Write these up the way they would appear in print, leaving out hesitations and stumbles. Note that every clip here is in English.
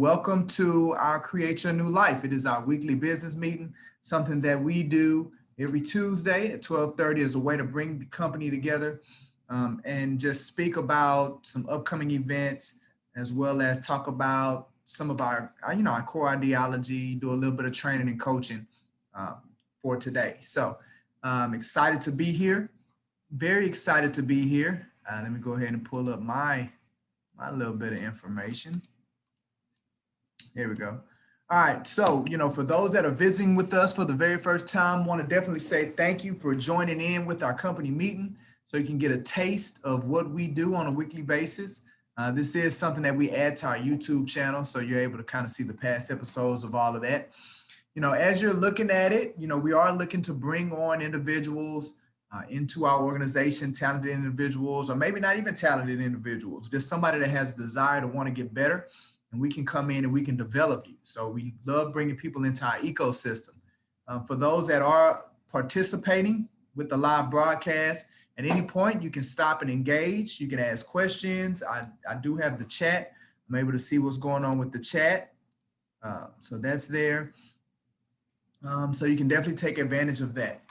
Welcome to our Create Your New Life. It is our weekly business meeting, something that we do every Tuesday at 12:30 as a way to bring the company together and just speak about some upcoming events, as well as talk about some of our core ideology, do a little bit of training and coaching uh, for today. So I'm excited to be here, very excited to be here. Let me go ahead and pull up my little bit of information. Here we go. All right. So, for those that are visiting with us for the very first time, want to definitely say thank you for joining in with our company meeting so you can get a taste of what we do on a weekly basis. This is something that we add to our YouTube channel, so you're able to kind of see the past episodes of all of that. As you're looking at it, we are looking to bring on individuals into our organization, talented individuals, or maybe not even talented individuals, just somebody that has a desire to want to get better. And we can come in and we can develop you. So we love bringing people into our ecosystem. For those that are participating with the live broadcast, at any point you can stop and engage. You can ask questions. I do have the chat. I'm able to see what's going on with the chat. So that's there. So you can definitely take advantage of that.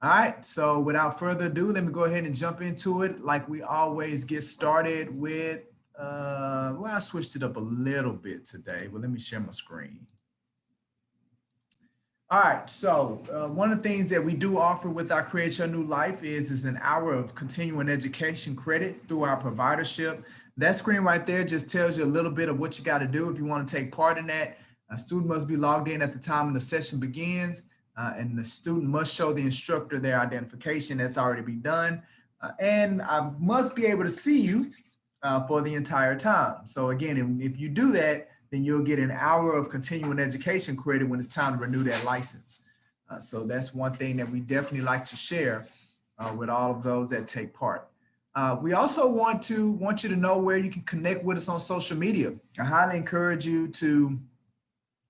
All right, so without further ado, let me go ahead and jump into it. Like we always get started with well, I switched it up a little bit today, but let me share my screen. All right, so one of the things that we do offer with our Create Your New Life is an hour of continuing education credit through our providership. That screen right there just tells you a little bit of what you got to do if you want to take part in that. A student must be logged in at the time the session begins, and the student must show the instructor their identification. That's already been done. And I must be able to see you for the entire time. So again, if you do that, then you'll get an hour of continuing education credit when it's time to renew that license. So that's one thing that we definitely like to share with all of those that take part. We also want you to know where you can connect with us on social media. I highly encourage you to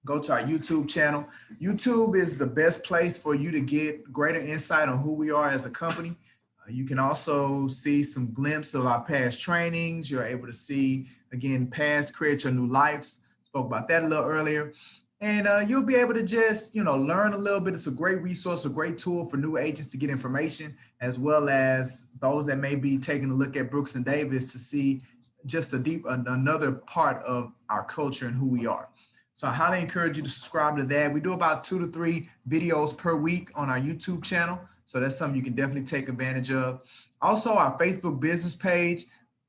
go to our YouTube channel. YouTube is the best place for you to get greater insight on who we are as a company. You can also see some glimpse of our past trainings. You're able to see, again, past Create Your New Lives. Spoke about that a little earlier. And you'll be able to just, learn a little bit. It's a great resource, a great tool for new agents to get information, as well as those that may be taking a look at Brooks and Davis to see just another part of our culture and who we are. So I highly encourage you to subscribe to that. We do about 2 to 3 videos per week on our YouTube channel. So that's something you can definitely take advantage of. Also, our Facebook business page,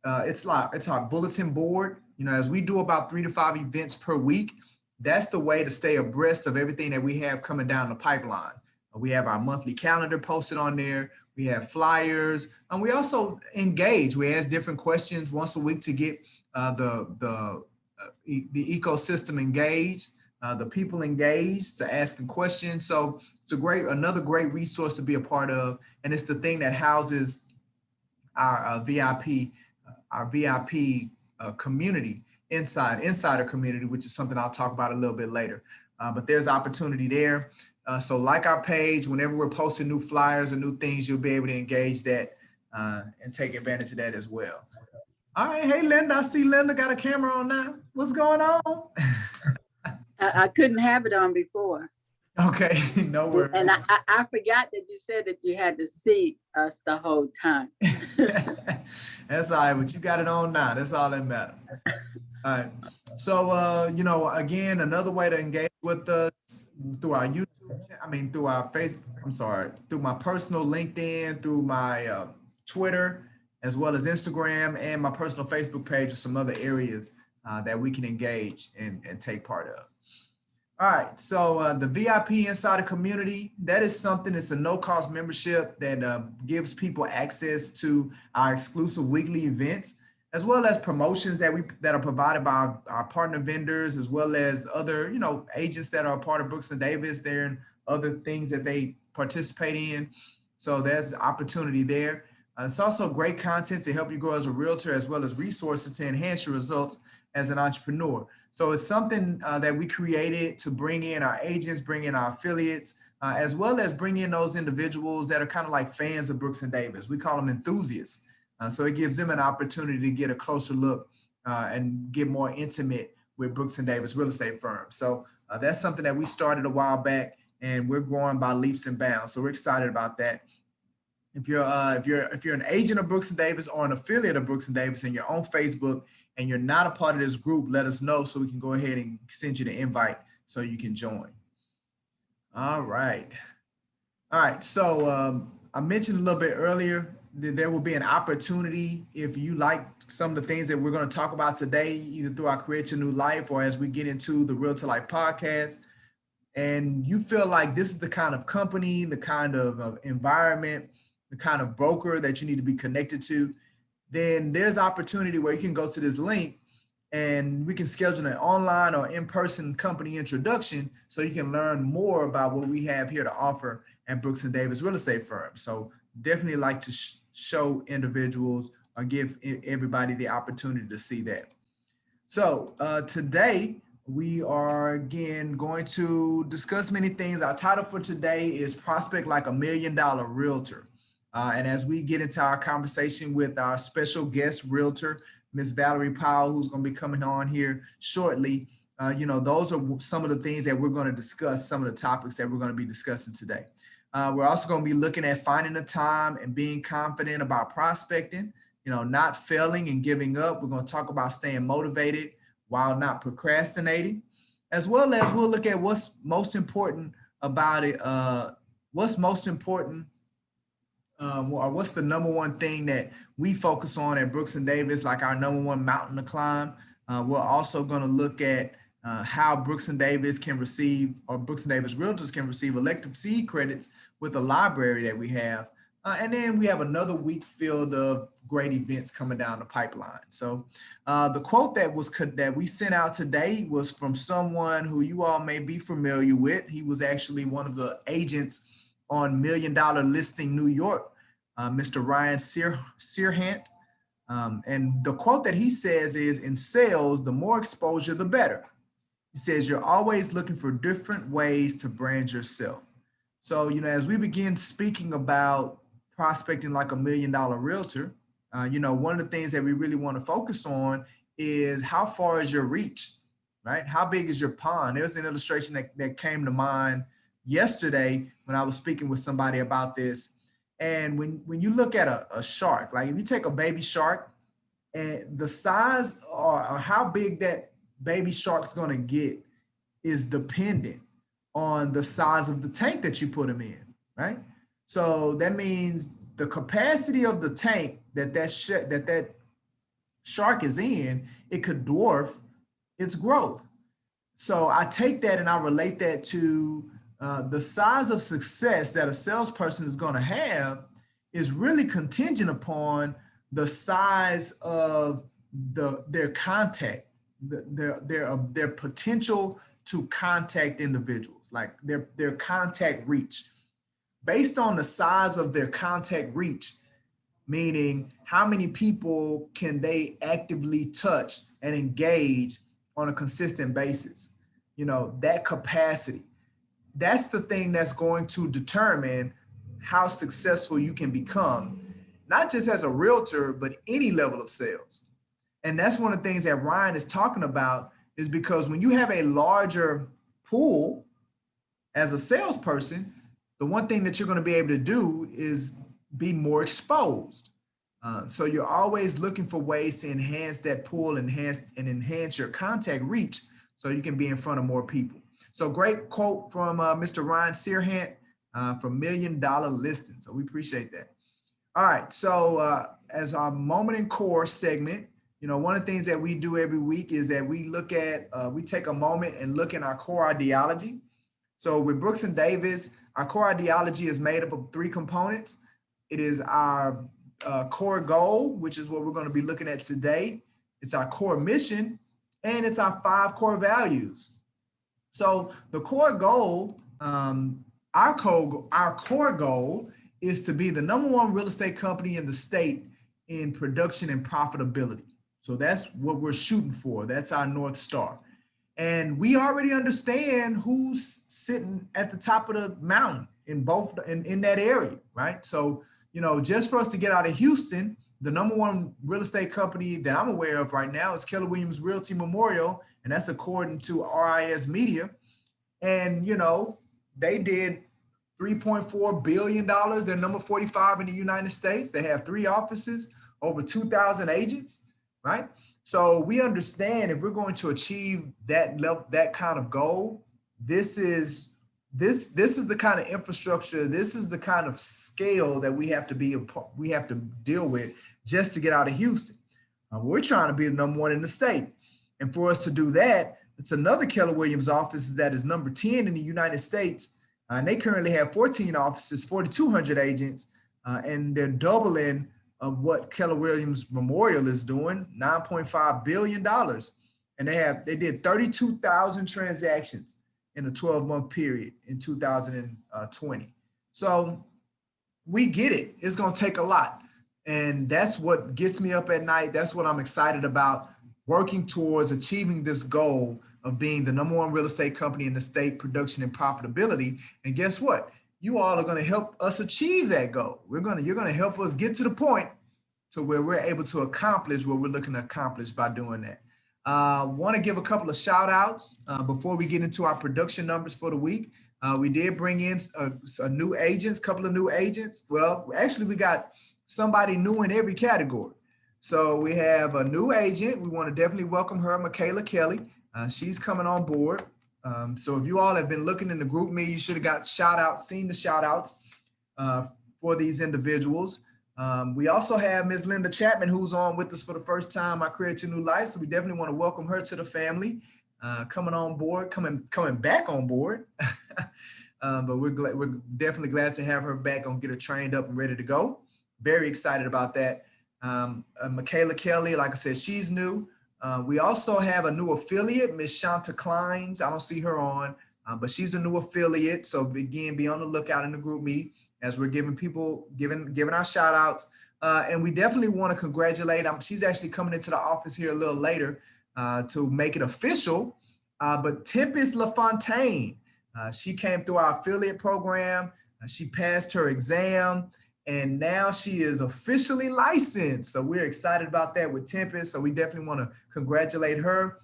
it's our bulletin board. As we do about 3 to 5 events per week, that's the way to stay abreast of everything that we have coming down the pipeline. We have our monthly calendar posted on there. We have flyers, and we also engage. We ask different questions once a week to get the ecosystem engaged, the people engaged, to asking questions. So it's another great resource to be a part of, and it's the thing that houses our VIP community, insider community, which is something I'll talk about a little bit later. But there's opportunity there. So like our page, whenever we're posting new flyers or new things, you'll be able to engage that and take advantage of that as well. All right, hey Linda, I see Linda got a camera on now. What's going on? I couldn't have it on before. Okay, no worries. And I forgot that you said that you had to see us the whole time. That's all right, but you got it on now. That's all that matters. All right. So, again, another way to engage with us through our YouTube, through our Facebook, through my personal LinkedIn, through my Twitter, as well as Instagram, and my personal Facebook page, or some other areas that we can engage and take part of. All right, so the VIP Insider Community, that is something, it's a no-cost membership that gives people access to our exclusive weekly events, as well as promotions that are provided by our partner vendors, as well as other, agents that are a part of Brooks and Davis there and other things that they participate in. So there's opportunity there. It's also great content to help you grow as a realtor, as well as resources to enhance your results as an entrepreneur. So it's something that we created to bring in our agents, bring in our affiliates, as well as bring in those individuals that are kind of like fans of Brooks and Davis. We call them enthusiasts. So it gives them an opportunity to get a closer look and get more intimate with Brooks and Davis Real Estate Firm. So that's something that we started a while back, and we're growing by leaps and bounds. So we're excited about that. If you're an agent of Brooks and Davis or an affiliate of Brooks and Davis and you're on Facebook and you're not a part of this group, let us know so we can go ahead and send you the invite so you can join. All right. All right. So I mentioned a little bit earlier that there will be an opportunity if you like some of the things that we're going to talk about today, either through our Create Your New Life or as we get into the Realtor Life podcast, and you feel like this is the kind of company, the kind of environment, the kind of broker that you need to be connected to, then there's opportunity where you can go to this link and we can schedule an online or in-person company introduction so you can learn more about what we have here to offer at Brooks and Davis Real Estate Firm. So definitely like to show individuals or give everybody the opportunity to see that. So today we are again going to discuss many things. Our title for today is Prospect Like $1 Million Realtor. And as we get into our conversation with our special guest realtor, Ms. Valerie Powell, who's going to be coming on here shortly, those are some of the things that we're going to discuss, some of the topics that we're going to be discussing today. We're also going to be looking at finding the time and being confident about prospecting, not failing and giving up. We're going to talk about staying motivated while not procrastinating, as well as we'll look at what's most important about it. What's most important or what's the number one thing that we focus on at Brooks and Davis, like our number one mountain to climb. We're also going to look at how Brooks and Davis can receive, or Brooks and Davis Realtors can receive Elective CE credits with the library that we have. And then we have another week filled of great events coming down the pipeline. So the quote that we sent out today was from someone who you all may be familiar with. He was actually one of the agents on $1 Million Listing New York, Mr. Ryan Serhant. And the quote that he says is, in sales, the more exposure, the better. He says, you're always looking for different ways to brand yourself. So, as we begin speaking about prospecting like $1 million realtor, one of the things that we really want to focus on is how far is your reach, right? How big is your pond? There's an illustration that came to mind yesterday when I was speaking with somebody about this. And when you look at a shark, like if you take a baby shark and the size or how big that baby shark's going to get is dependent on the size of the tank that you put them in, right? So that means the capacity of the tank that shark is in, it could dwarf its growth. So I take that and I relate that to the size of success that a salesperson is going to have is really contingent upon the size of their contact, their potential to contact individuals, like their contact reach. Based on the size of their contact reach, meaning how many people can they actively touch and engage on a consistent basis, that capacity. That's the thing that's going to determine how successful you can become, not just as a realtor, but any level of sales. And that's one of the things that Ryan is talking about, is because when you have a larger pool as a salesperson, the one thing that you're going to be able to do is be more exposed. So you're always looking for ways to enhance that pool, enhance your contact reach so you can be in front of more people. So great quote from Mr. Ryan Serhant from $1 Million Listing. So we appreciate that. All right. So as our Moment in Core segment, one of the things that we do every week is that we take a moment and look in our core ideology. So with Brooks and Davis, our core ideology is made up of 3 components. It is our core goal, which is what we're going to be looking at today. It's our core mission, and it's our 5 core values. So the core goal, our core goal is to be the #1 real estate company in the state in production and profitability. So that's what we're shooting for. That's our North Star. And we already understand who's sitting at the top of the mountain in that area, right? So, just for us to get out of Houston, the number one real estate company that I'm aware of right now is Keller Williams Realty Memorial, and that's according to RIS Media. And, you know, they did $3.4 billion. They're number 45 in the United States. They have 3 offices, over 2,000 agents, right? So we understand if we're going to achieve that level, that kind of goal, this is the kind of infrastructure, this is the kind of scale that we have to deal with just to get out of Houston. We're trying to be the number one in the state. And for us to do that, it's another Keller Williams office that is number 10 in the United States. And they currently have 14 offices, 4,200 agents, and they're doubling of what Keller Williams Memorial is doing, $9.5 billion. And they did 32,000 transactions in a 12-month period in 2020. So we get it. It's going to take a lot. And that's what gets me up at night. That's what I'm excited about, working towards achieving this goal of being the number one real estate company in the state, production and profitability. And guess what? You all are going to help us achieve that goal. You're going to help us get to the point to where we're able to accomplish what we're looking to accomplish by doing that. Want to give a couple of shout outs before we get into our production numbers for the week. We did bring in a new agents, couple of new agents. Well, actually, we got somebody new in every category. So we have a new agent. We want to definitely welcome her, Michaela Kelly. She's coming on board. So if you all have been looking in the group me, you should have got seen the shout outs for these individuals. We also have Ms. Linda Chapman, who's on with us for the first time, I Create Your New Life. So we definitely want to welcome her to the family, coming on board, coming back on board. But we're definitely glad to have her back and get her trained up and ready to go. Very excited about that. Michaela Kelly, like I said, she's new. We also have a new affiliate, Ms. Shanta Kleins. I don't see her on, but she's a new affiliate. So again, be on the lookout in the group me as we're giving our shout outs. And we definitely want to congratulate. She's actually coming into the office here a little later to make it official. But Tempest LaFontaine, she came through our affiliate program. She passed her exam. And now she is officially licensed. So we're excited about that with Tempest. So we definitely want to congratulate her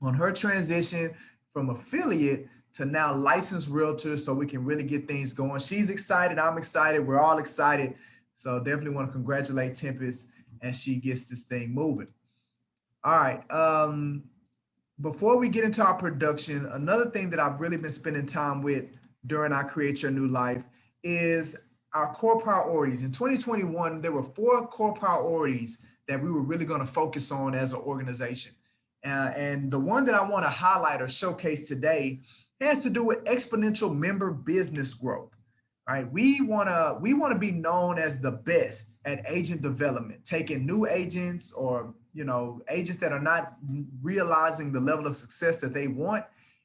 on her transition from affiliate to now licensed realtor, so we can really get things going. She's excited. I'm excited. We're all excited. So definitely want to congratulate Tempest as she gets this thing moving. All right. Before we get into our production, another thing that I've really been spending time with during our Create Your New Life is our core priorities. In 2021, there were 4 core priorities that we were really going to focus on as an organization. And the one that I want to highlight or showcase today has to do with exponential member business growth. Right? We want to be known as the best at agent development, taking new agents or, agents that are not realizing the level of success that they want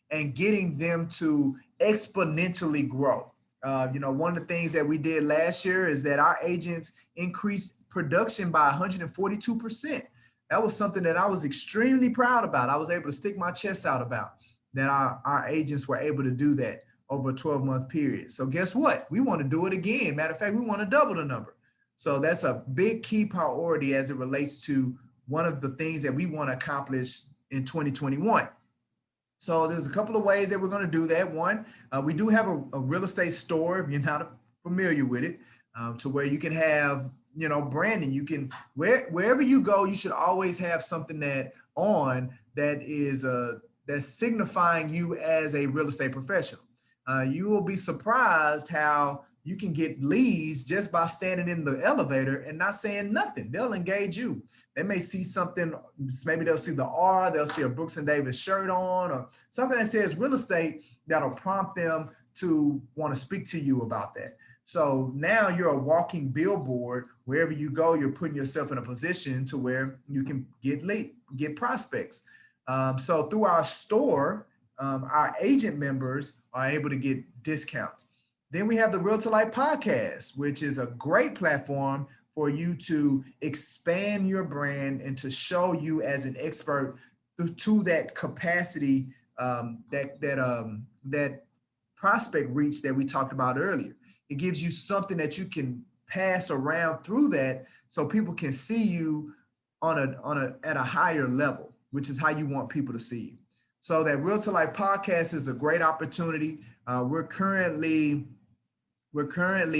and getting them to exponentially grow. One of the things that we did last year is that our agents increased production by 142%. That was something that I was extremely proud about. I was able to stick my chest out about that our agents were able to do that over a 12-month period. So guess what? We want to do it again. Matter of fact, we want to double the number. So that's a big key priority as it relates to one of the things that we want to accomplish in 2021. So there's a couple of ways that we're going to do that. One, we do have a real estate store, if you're not familiar with it, to where you can have, branding. You can, wherever you go, you should always have something that is that's signifying you as a real estate professional. You will be surprised how you can get leads just by standing in the elevator and not saying nothing. They'll engage you. They may see something, maybe they'll see the R, they'll see a Brooks and Davis shirt on or something that says real estate that'll prompt them to want to speak to you about that. So now you're a walking billboard. Wherever you go, you're putting yourself in a position to where you can get prospects. So through our store, our agent members are able to get discounts. Then we have the Realtor Life podcast, which is a great platform for you to expand your brand and to show you as an expert to that capacity, that prospect reach that we talked about earlier. It gives you something that you can pass around through that so people can see you at a higher level, which is how you want people to see you. So that Realtor Life podcast is a great opportunity. We're currently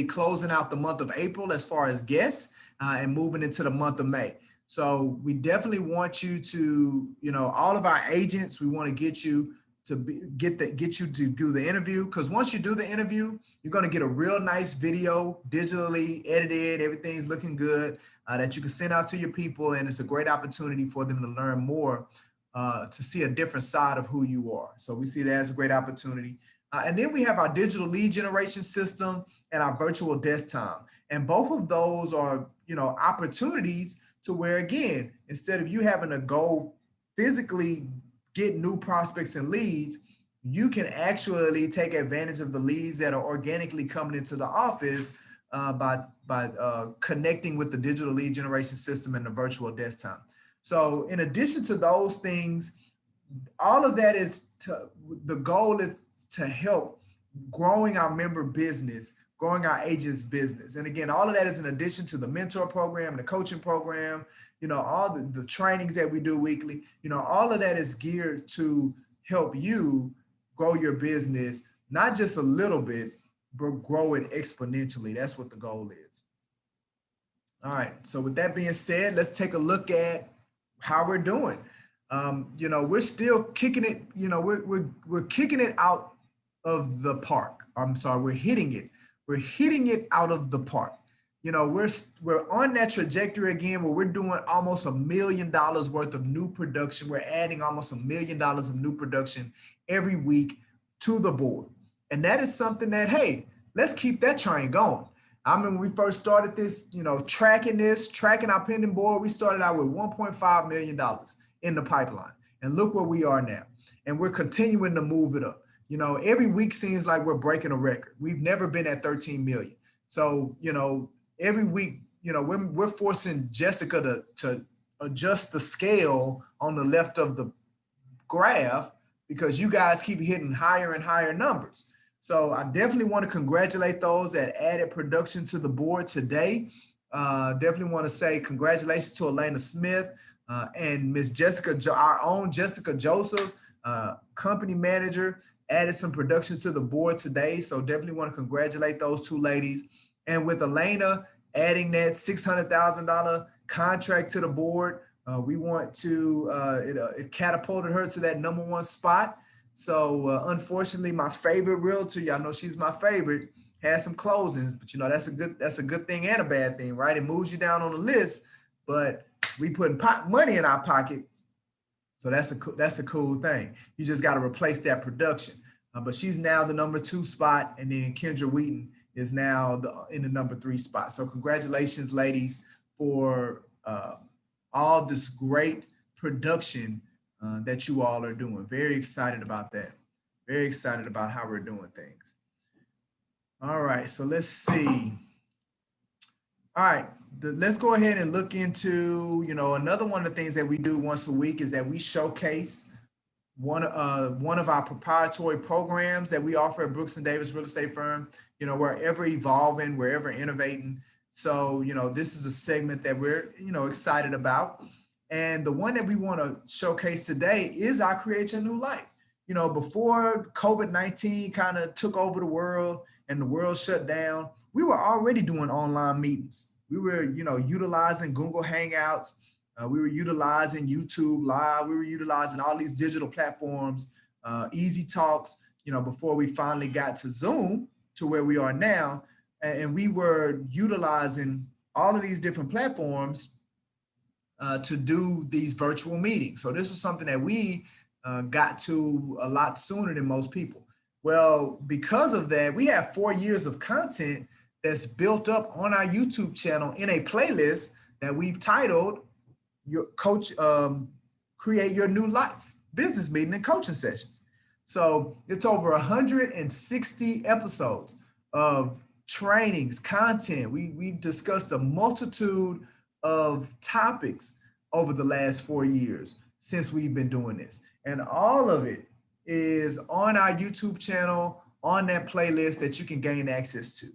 closing out the month of April as far as guests and moving into the month of May. So we definitely want you to, all of our agents, we want to get you to get you to do the interview, because once you do the interview, you're going to get a real nice video, digitally edited, everything's looking good, that you can send out to your people, and it's a great opportunity for them to learn more, to see a different side of who you are. So we see that as a great opportunity. And then we have our digital lead generation system and our virtual desk time. And both of those are, opportunities to where, again, instead of you having to go physically get new prospects and leads, you can actually take advantage of the leads that are organically coming into the office by connecting with the digital lead generation system and the virtual desk time. So in addition to those things, all of that the goal is to help growing our member business, growing our agents business. And again, all of that is in addition to the mentor program, the coaching program, all the trainings that we do weekly, all of that is geared to help you grow your business, not just a little bit, but grow it exponentially. That's what the goal is. All right. So with that being said, let's take a look at how we're doing. We're still kicking it, we're kicking it out of the park. I'm sorry, we're hitting it. We're hitting it out of the park. We're on that trajectory again where we're doing almost $1 million worth of new production. We're adding almost $1 million of new production every week to the board. And that is something that, hey, let's keep that train going. I remember when we first started this, tracking our pending board, we started out with $1.5 million in the pipeline. And look where we are now. And we're continuing to move it up. Every week seems like we're breaking a record. We've never been at 13 million. So, every week, we're forcing Jessica to adjust the scale on the left of the graph because you guys keep hitting higher and higher numbers. So I definitely want to congratulate those that added production to the board today. Definitely want to say congratulations to Elena Smith and Miss Jessica, our own Jessica Joseph, company manager, added some production to the board today. So definitely want to congratulate those two ladies. And with Elena adding that $600,000 contract to the board, we want to, it catapulted her to that #1 spot. So unfortunately, my favorite realtor, y'all know she's my favorite, has some closings, but that's a good thing and a bad thing, right? It moves you down on the list, but we putting money in our pocket. So that's a cool thing. You just got to replace that production. But she's now the #2 spot, and then Kendra Wheaton is now in the #3 spot. So congratulations, ladies, for all this great production that you all are doing. Very excited about that. Very excited about how we're doing things. All right, so let's see. All right, let's go ahead and look into, another one of the things that we do once a week is that we showcase one of our proprietary programs that we offer at Brooks & Davis Real Estate Firm. We're ever evolving, we're ever innovating. So, this is a segment that we're, excited about. And the one that we want to showcase today is our Create Your New Life. Before COVID-19 kind of took over the world and the world shut down, we were already doing online meetings. We were, utilizing Google Hangouts. We were utilizing YouTube Live. We were utilizing all these digital platforms, Easy Talks, before we finally got to Zoom to where we are now. And we were utilizing all of these different platforms to do these virtual meetings. So this was something that we got to a lot sooner than most people. Well, because of that, we have 4 years of content that's built up on our YouTube channel in a playlist that we've titled Create Your New Life Business Meeting and Coaching Sessions. So it's over 160 episodes of trainings, content. We discussed a multitude of topics over the last 4 years since we've been doing this. And all of it is on our YouTube channel, on that playlist that you can gain access to.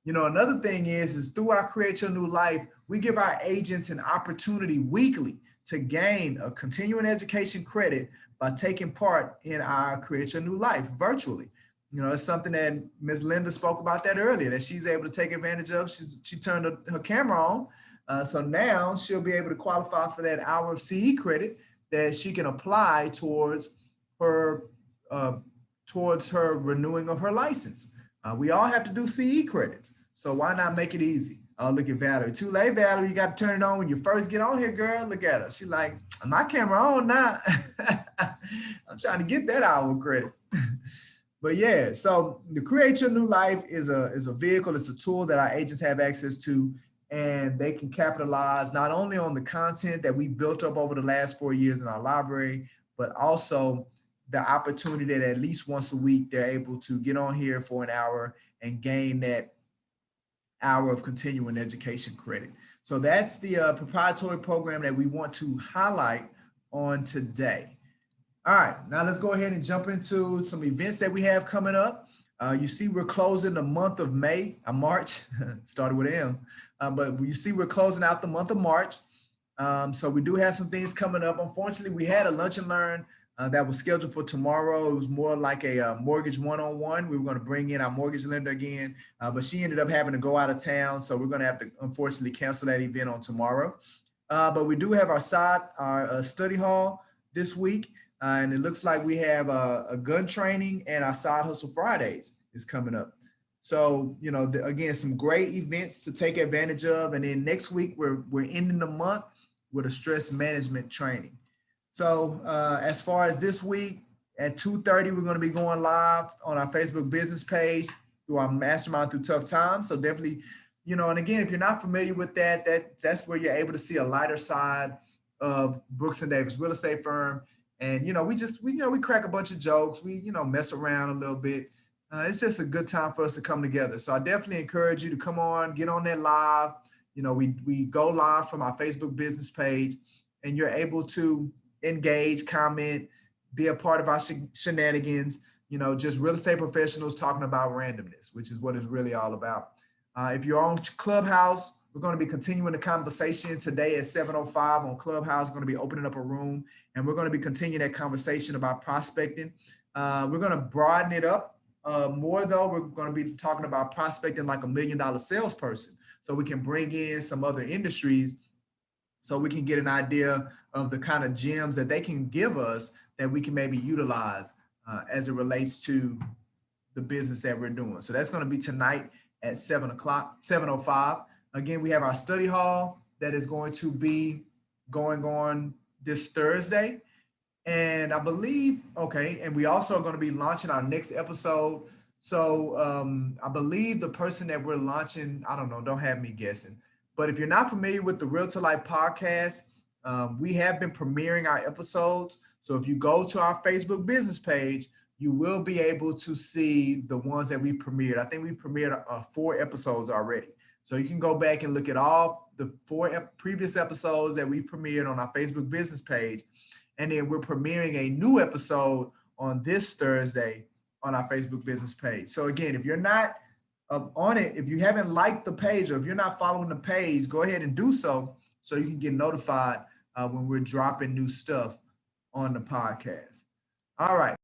You know, another thing is through our Create Your New Life, we give our agents an opportunity weekly to gain a continuing education credit by taking part in our Create Your New Life virtually. You know, it's something that Ms. Linda spoke about that earlier, that she's able to take advantage of. She turned her camera on. So now she'll be able to qualify for that hour of CE credit that she can apply her uh, towards her renewing of her license. We all have to do CE credits. So why not make it easy? Oh, look at Valerie. Too late, Valerie. You got to turn it on when you first get on here, girl. Look at her. She's like, my camera on now. I'm trying to get that hour credit. But yeah, so the Create Your New Life is a vehicle. It's a tool that our agents have access to, and they can capitalize not only on the content that we built up over the last 4 years in our library, but also the opportunity that at least once a week they're able to get on here for an hour and gain that hour of continuing education credit. So that's the proprietary program that we want to highlight on today. All right, now let's go ahead and jump into some events that we have coming up. You see we're closing the month of March, started with M, but you see we're closing out the month of March. So we do have some things coming up. Unfortunately, we had a lunch and learn that was scheduled for tomorrow. It was more like a mortgage one-on-one. We were going to bring in our mortgage lender again, but she ended up having to go out of town. So we're going to have to unfortunately cancel that event on tomorrow. But we do have our study hall this week. And it looks like we have a gun training, and our Side Hustle Fridays is coming up. So, you know, again, some great events to take advantage of. And then next week, we're ending the month with a stress management training. So as far as this week, at 2:30, we're going to be going live on our Facebook business page through our Mastermind Through Tough Times. So definitely, you know, and again, if you're not familiar with that's where you're able to see a lighter side of Brooks and Davis Real Estate Firm. And, you know, we crack a bunch of jokes. We, you know, mess around a little bit. It's just a good time for us to come together. So I definitely encourage you to come on, get on that live. You know, we go live from our Facebook business page, and you're able to engage, comment, be a part of our shenanigans, you know, just real estate professionals talking about randomness, which is what it's really all about. If you're on Clubhouse, we're going to be continuing the conversation today at 7:05 on Clubhouse. We're going to be opening up a room, and we're going to be continuing that conversation about prospecting. We're going to broaden it up more, though. We're going to be talking about prospecting like $1 million salesperson, so we can bring in some other industries so we can get an idea of the kind of gems that they can give us that we can maybe utilize as it relates to the business that we're doing. So that's going to be tonight at 7:05. Again, we have our study hall that is going to be going on this Thursday. And I believe, and we also are going to be launching our next episode. So I believe the person that we're launching, I don't know, don't have me guessing. But if you're not familiar with the Realtor Life podcast, we have been premiering our episodes. So if you go to our Facebook business page, you will be able to see the ones that we premiered. I think we premiered 4 episodes already. So you can go back and look at all the 4 previous episodes that we premiered on our Facebook business page. And then we're premiering a new episode on this Thursday on our Facebook business page. So again, if you're not on it, if you haven't liked the page, or if you're not following the page, go ahead and do so you can get notified when we're dropping new stuff on the podcast. All right.